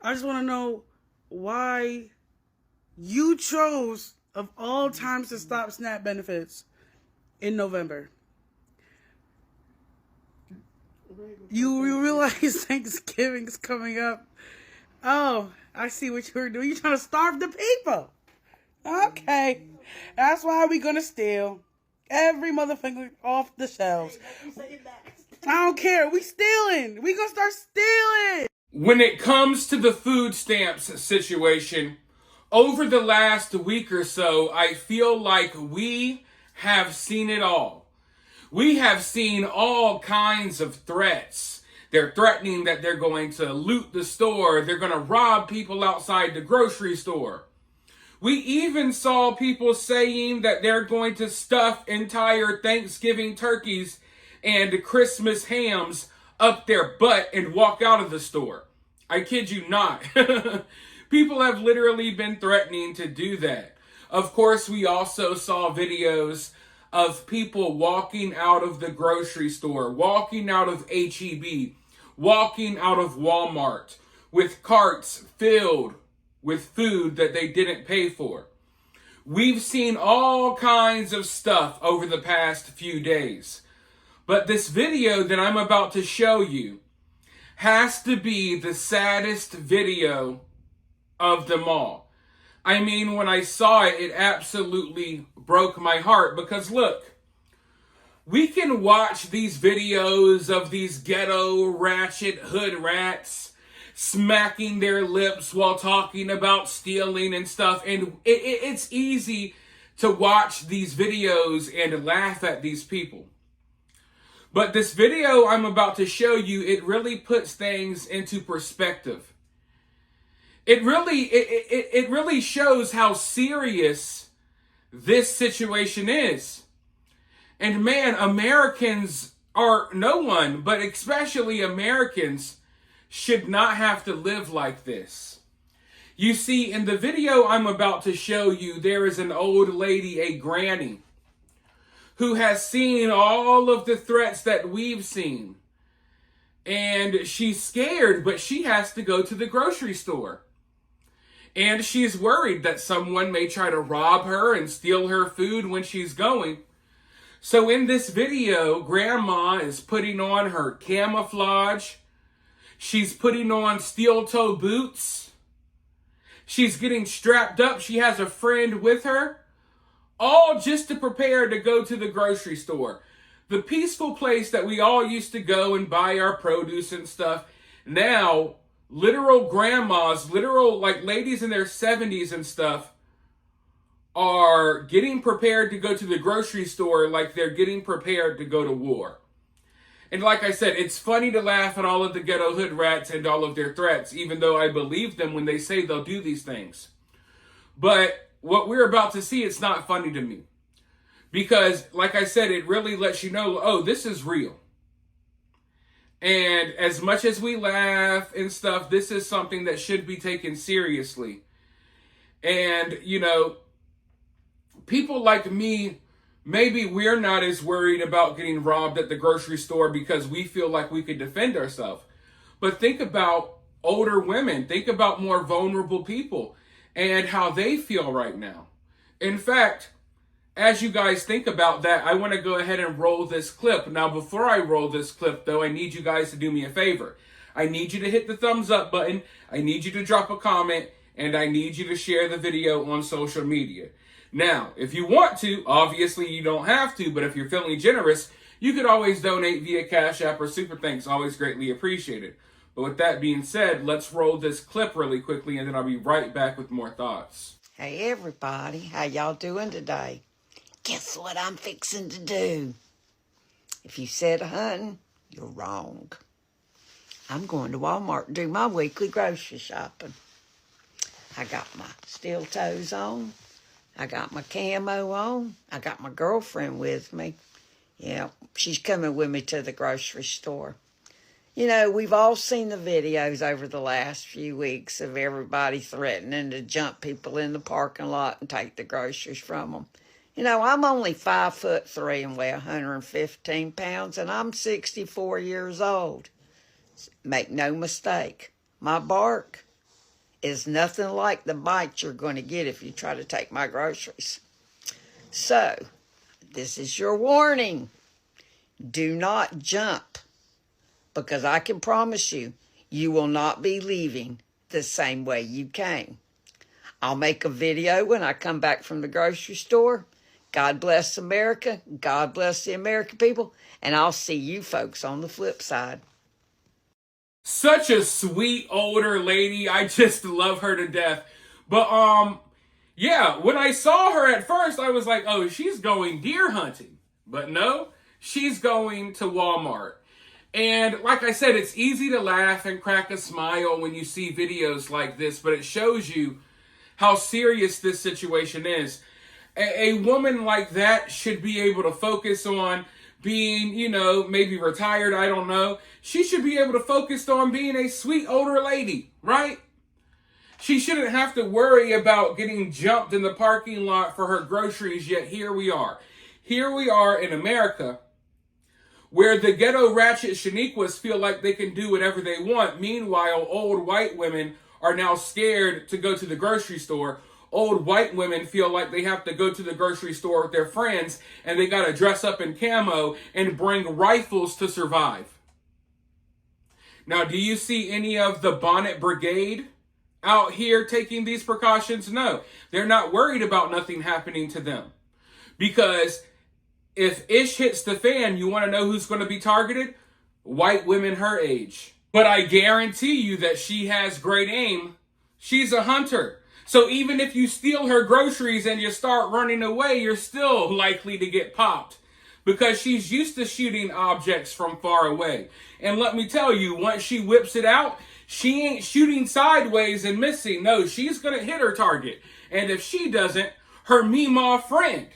I just want to know why you chose, of all times, to stop SNAP benefits in November. You realize Thanksgiving is coming up. Oh, I see what you were doing. You're trying to starve the people. Okay. That's why we're going to steal every motherfucker off the shelves. I don't care. We stealing. We going to start stealing. When it comes to the food stamps situation, over the last week or so, I feel like we have seen it all. We have seen all kinds of threats. They're threatening that they're going to loot the store. They're going to rob people outside the grocery store. We even saw people saying that they're going to stuff entire Thanksgiving turkeys and Christmas hams up their butt and walk out of the store. I kid you not. People have literally been threatening to do that. Of course, we also saw videos of people walking out of the grocery store, walking out of HEB, walking out of Walmart with carts filled with food that they didn't pay for. We've seen all kinds of stuff over the past few days. But this video that I'm about to show you has to be the saddest video of them all. I mean, when I saw it, it absolutely broke my heart because look, we can watch these videos of these ghetto ratchet hood rats smacking their lips while talking about stealing and stuff, and it's easy to watch these videos and laugh at these people. But this video I'm about to show you, it really puts things into perspective. It really shows how serious this situation is. And man, Americans are no one, but especially Americans, should not have to live like this. You see, in the video I'm about to show you, there is an old lady, a granny, who has seen all of the threats that we've seen. And she's scared, but she has to go to the grocery store. And she's worried that someone may try to rob her and steal her food when she's going. So in this video, Grandma is putting on her camouflage. She's putting on steel-toe boots. She's getting strapped up. She has a friend with her. All just to prepare to go to the grocery store. The peaceful place that we all used to go and buy our produce and stuff. Now, literal grandmas, literal like ladies in their 70s and stuff, are getting prepared to go to the grocery store like they're getting prepared to go to war. And like I said, it's funny to laugh at all of the ghetto hood rats and all of their threats, even though I believe them when they say they'll do these things. But what we're about to see, it's not funny to me. Because, like I said, it really lets you know, oh, this is real. And as much as we laugh and stuff, this is something that should be taken seriously. And, you know, people like me, maybe we're not as worried about getting robbed at the grocery store because we feel like we could defend ourselves. But think about older women. Think about more vulnerable people and how they feel right now. In fact, as you guys think about that, I want to go ahead and roll this clip. Now, before I roll this clip, though, I need you guys to do me a favor. I need you to hit the thumbs up button. I need you to drop a comment. And I need you to share the video on social media. Now, if you want to, obviously you don't have to, but if you're feeling generous, you could always donate via Cash App or Super Thanks. Always greatly appreciated. But with that being said, let's roll this clip really quickly, and then I'll be right back with more thoughts. Hey everybody, how y'all doing today? Guess what I'm fixing to do? If you said hunting, you're wrong. I'm going to Walmart to do my weekly grocery shopping. I got my steel toes on. I got my camo on. I got my girlfriend with me. Yeah, she's coming with me to the grocery store. You know, we've all seen the videos over the last few weeks of everybody threatening to jump people in the parking lot and take the groceries from them. You know, I'm only 5'3" and weigh 115 pounds, and I'm 64 years old. Make no mistake, my bark is nothing like the bite you're going to get if you try to take my groceries. So, this is your warning. Do not jump, because I can promise you, you will not be leaving the same way you came. I'll make a video when I come back from the grocery store. God bless America. God bless the American people. And I'll see you folks on the flip side. Such a sweet older lady. I just love her to death. But yeah, when I saw her at first, I was like, oh, she's going deer hunting. But no, she's going to Walmart. And like I said, it's easy to laugh and crack a smile when you see videos like this, but it shows you how serious this situation is. A woman like that should be able to focus on being, maybe retired, I don't know. She should be able to focus on being a sweet older lady, right? She shouldn't have to worry about getting jumped in the parking lot for her groceries, yet here we are. Here we are in America, where the ghetto ratchet Shaniquas feel like they can do whatever they want. Meanwhile, old white women are now scared to go to the grocery store. Old white women feel like they have to go to the grocery store with their friends and they got to dress up in camo and bring rifles to survive. Now, do you see any of the Bonnet Brigade out here taking these precautions? No, they're not worried about nothing happening to them. Because if ish hits the fan, you want to know who's going to be targeted? White women her age. But I guarantee you that she has great aim. She's a hunter. So even if you steal her groceries and you start running away, you're still likely to get popped. Because she's used to shooting objects from far away. And let me tell you, once she whips it out, she ain't shooting sideways and missing. No, she's going to hit her target. And if she doesn't, her Meemaw friend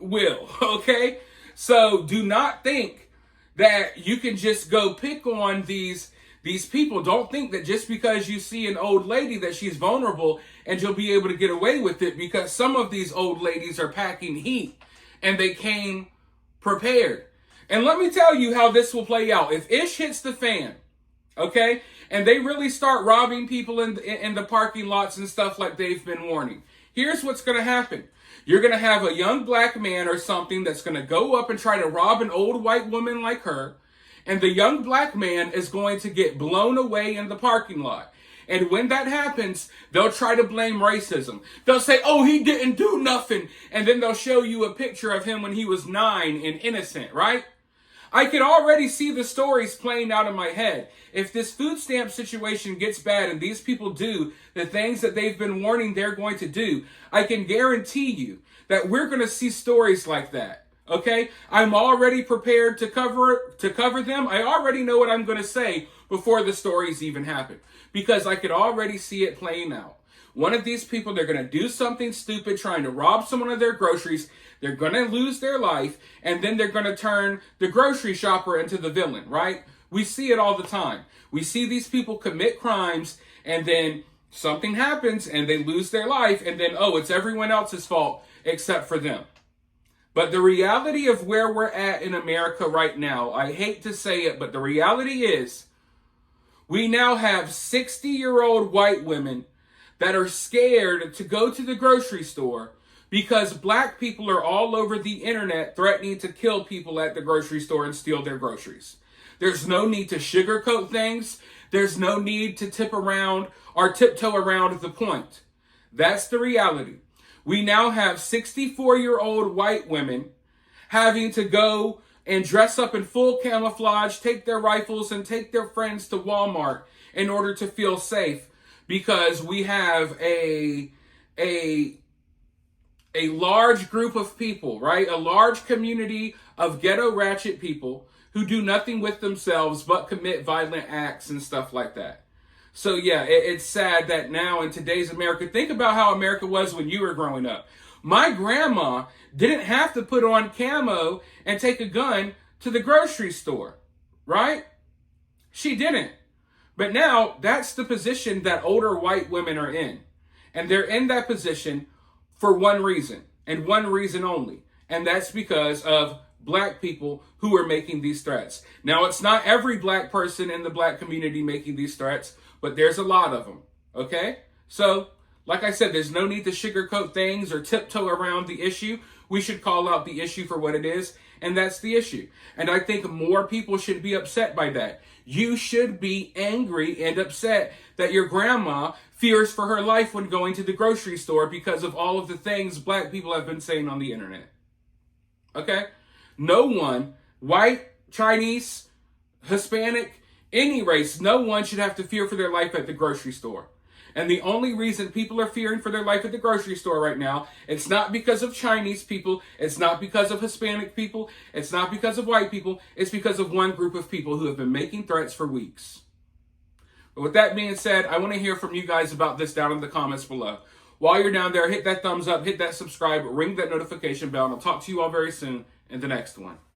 will, okay? So do not think that you can just go pick on these people. Don't think that just because you see an old lady that she's vulnerable and you'll be able to get away with it, because some of these old ladies are packing heat and they came prepared. And let me tell you how this will play out. If ish hits the fan, okay, and they really start robbing people in the parking lots and stuff like they've been warning, here's what's going to happen. You're going to have a young black man or something that's going to go up and try to rob an old white woman like her. And the young black man is going to get blown away in the parking lot. And when that happens, they'll try to blame racism. They'll say, oh, he didn't do nothing. And then they'll show you a picture of him when he was 9 and innocent, right? I can already see the stories playing out in my head. If this food stamp situation gets bad and these people do the things that they've been warning they're going to do, I can guarantee you that we're going to see stories like that. Okay? I'm already prepared to cover them. I already know what I'm going to say before the stories even happen, because I could already see it playing out. One of these people, they're going to do something stupid trying to rob someone of their groceries. They're going to lose their life, and then they're going to turn the grocery shopper into the villain, right? We see it all the time. We see these people commit crimes, and then something happens, and they lose their life, and then, oh, it's everyone else's fault except for them. But the reality of where we're at in America right now, I hate to say it, but the reality is we now have 60-year-old white women that are scared to go to the grocery store because black people are all over the internet threatening to kill people at the grocery store and steal their groceries. There's no need to sugarcoat things. There's no need to tiptoe around the point. That's the reality. We now have 64-year-old white women having to go and dress up in full camouflage, take their rifles and take their friends to Walmart in order to feel safe, because we have a large group of people, right? A large community of ghetto ratchet people who do nothing with themselves but commit violent acts and stuff like that. So yeah, it's sad that now in today's America, think about how America was when you were growing up. My grandma didn't have to put on camo and take a gun to the grocery store, right? She didn't. But now that's the position that older white women are in. And they're in that position for one reason, and one reason only. And that's because of black people who are making these threats. Now, it's not every black person in the black community making these threats, but there's a lot of them, okay? So, like I said, there's no need to sugarcoat things or tiptoe around the issue. We should call out the issue for what it is, and that's the issue. And I think more people should be upset by that. You should be angry and upset that your grandma fears for her life when going to the grocery store because of all of the things black people have been saying on the internet. Okay? No one, white, Chinese, Hispanic, any race, no one should have to fear for their life at the grocery store. And the only reason people are fearing for their life at the grocery store right now, it's not because of Chinese people, it's not because of Hispanic people, it's not because of white people, it's because of one group of people who have been making threats for weeks. But with that being said, I want to hear from you guys about this down in the comments below. While you're down there, hit that thumbs up, hit that subscribe, ring that notification bell, and I'll talk to you all very soon in the next one.